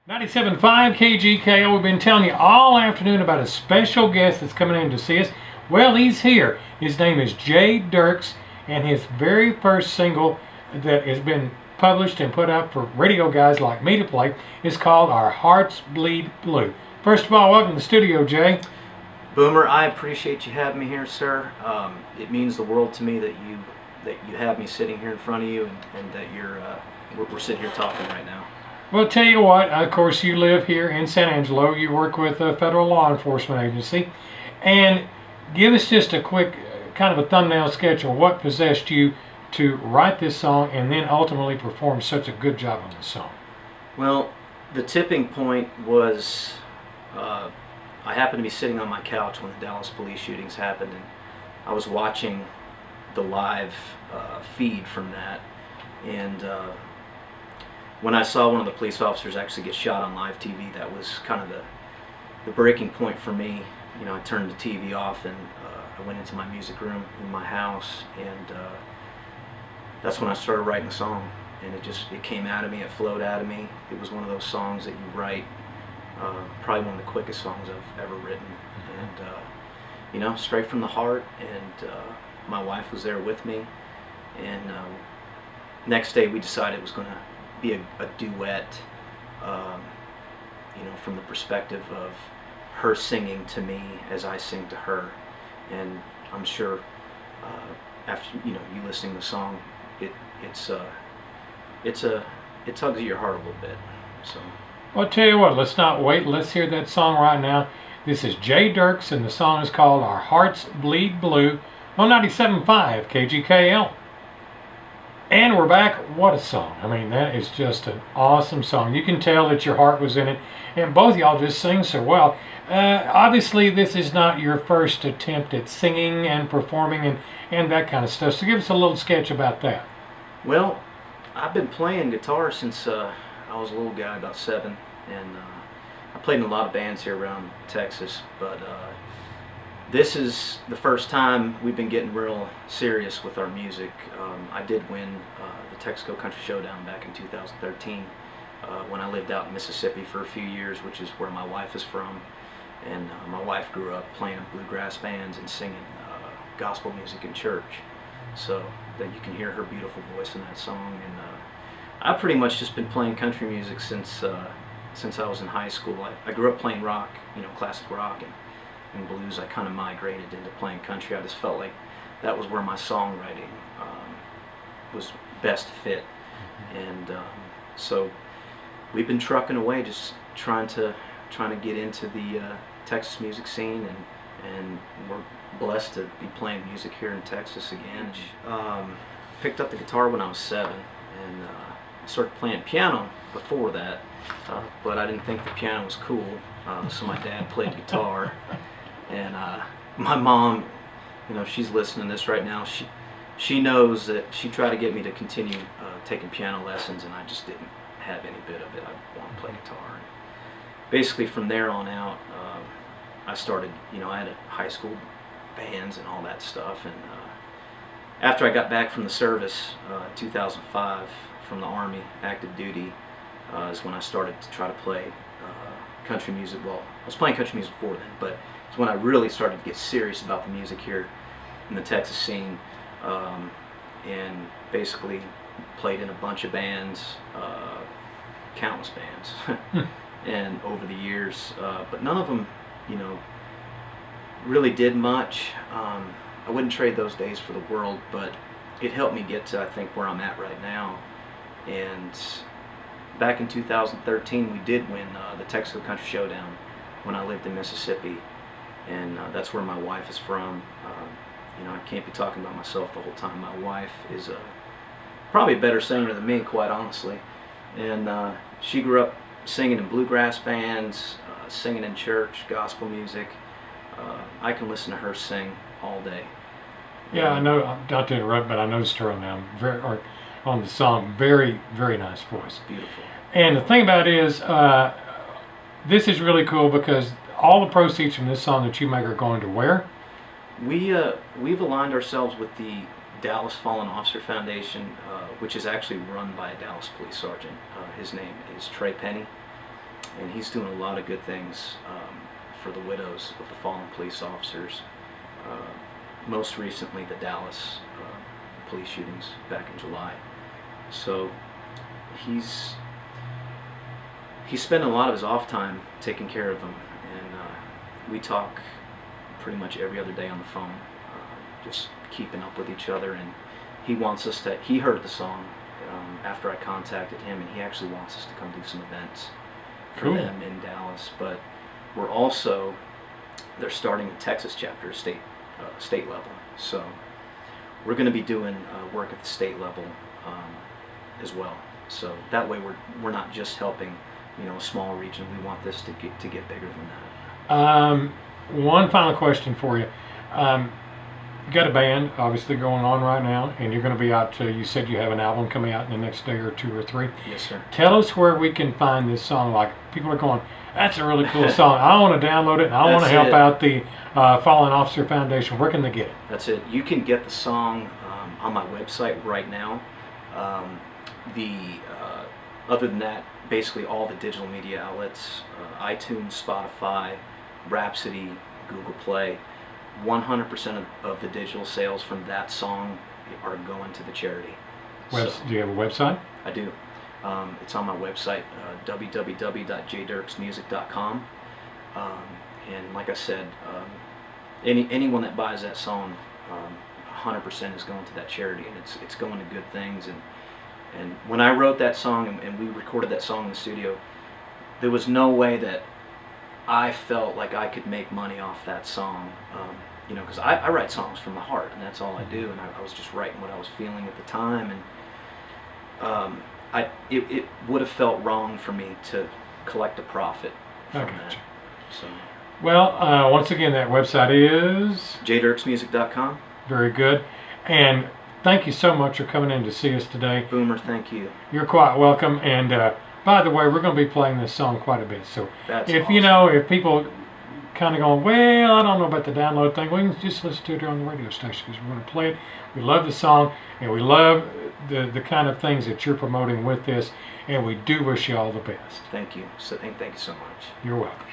97.5 KGKL. We've been telling you all afternoon about a special guest that's coming in to see us. Well, he's here. His name is Dirks, and his very first single that has been published and put out for radio guys like me to play is called Our Hearts Bleed Blue. First of all, welcome to the studio, Jay. Boomer, I appreciate you having me here, sir. It means the world to me that you have me sitting here in front of you, and that we're sitting here talking right now. Well, tell you what, of course, you live here in San Angelo. You work with a federal law enforcement agency. And give us just a quick kind of a thumbnail sketch of what possessed you to write this song and then ultimately perform such a good job on this song. Well, the tipping point was I happened to be sitting on my couch when the Dallas police shootings happened, and I was watching the live feed from that, and when I saw one of the police officers actually get shot on live TV, that was kind of the breaking point for me. You know, I turned the TV off and I went into my music room in my house, and that's when I started writing the song. And it came out of me, it flowed out of me. It was one of those songs that you write, probably one of the quickest songs I've ever written. And you know, straight from the heart. And my wife was there with me. And next day we decided it was going to be a duet, you know, from the perspective of her singing to me as I sing to her. And I'm sure after you listening to the song, it tugs at your heart a little bit. So, well, I'll tell you what, let's not wait. Let's hear that song right now. This is Dirks, and the song is called Our Hearts Bleed Blue on 97.5 KGKL. And we're back. What a song. I mean, that is just an awesome song. You can tell that your heart was in it, and both of y'all just sing so well. Obviously, this is not your first attempt at singing and performing and that kind of stuff, so give us a little sketch about that. Well, I've been playing guitar since I was a little guy, about 7, and I played in a lot of bands here around Texas, but this is the first time we've been getting real serious with our music. I did win the Texaco Country Showdown back in 2013 when I lived out in Mississippi for a few years, which is where my wife is from. And my wife grew up playing in bluegrass bands and singing gospel music in church. So that you can hear her beautiful voice in that song. And I've pretty much just been playing country music since I was in high school. I grew up playing rock, classic rock and blues. I kind of migrated into playing country. I just felt like that was where my songwriting was best fit. And so we've been trucking away, just trying to get into the Texas music scene, and we're blessed to be playing music here in Texas again. Picked up the guitar when I was 7, and I started playing piano before that, but I didn't think the piano was cool, so my dad played guitar. And my mom, she's listening to this right now. She knows that she tried to get me to continue taking piano lessons, and I just didn't have any bit of it. I want to play guitar. And basically, from there on out, I started. I had high school bands and all that stuff. And after I got back from the service, 2005, from the Army, active duty, is when I started to try to play country music. Well, I was playing country music before then, but it's when I really started to get serious about the music here in the Texas scene, and basically played in a bunch of bands, countless bands, and over the years, but none of them, really did much. I wouldn't trade those days for the world, but it helped me get to, I think, where I'm at right now. And back in 2013, we did win the Texaco Country Showdown when I lived in Mississippi, and that's where my wife is from. I can't be talking about myself the whole time. My wife is probably a better singer than me, quite honestly. And she grew up singing in bluegrass bands, singing in church, gospel music. I can listen to her sing all day. Yeah, I know. Not to interrupt, but I noticed her on the song. Very, very nice voice. Beautiful. And the thing about it is, this is really cool because all the proceeds from this song that you make are going to where? We've aligned ourselves with the Dallas Fallen Officer Foundation, which is actually run by a Dallas police sergeant. His name is Trey Penny, and he's doing a lot of good things for the widows of the fallen police officers. Most recently, the Dallas police shootings back in July. So he's spending a lot of his off time taking care of them, and we talk pretty much every other day on the phone, just keeping up with each other. And he wants us to. He heard the song after I contacted him, and he actually wants us to come do some events for Cool. them in Dallas. But we're also, they're starting a Texas chapter, state level. So we're going to be doing work at the state level as well. So that way we're not just helping, you know, a small region. We want this to get bigger than that. One final question for you. You got a band obviously going on right now, and you're going to be out to, you said you have an album coming out in the next day or 2 or 3. Yes, sir. Tell us where we can find this song. Like, people are going, that's a really cool song. I want to download it, and I want to help out the Fallen Officer Foundation. Where can they get it? That's it. You can get the song on my website right now. Other than that, basically all the digital media outlets, iTunes, Spotify, Rhapsody, Google Play, 100% of the digital sales from that song are going to the charity. Do you have a website? I do. It's on my website, www.jdirksmusic.com. And like I said, anyone that buys that song, 100% is going to that charity, and it's going to good things. And when I wrote that song and we recorded that song in the studio, there was no way that I felt like I could make money off that song. You know, because I write songs from the heart, and that's all I do. And I was just writing what I was feeling at the time, and it would have felt wrong for me to collect a profit from that. So, well, once again, that website is jdirksmusic.com. Very good. And thank you so much for coming in to see us today. Boomer, thank you. You're quite welcome. And by the way, we're going to be playing this song quite a bit. So That's if awesome. you know, if people kind of going, well, I don't know about the download thing, we can just listen to it on the radio station, because we're going to play it. We love the song, and we love the kind of things that you're promoting with this, and we do wish you all the best. Thank you. Thank you so much. You're welcome.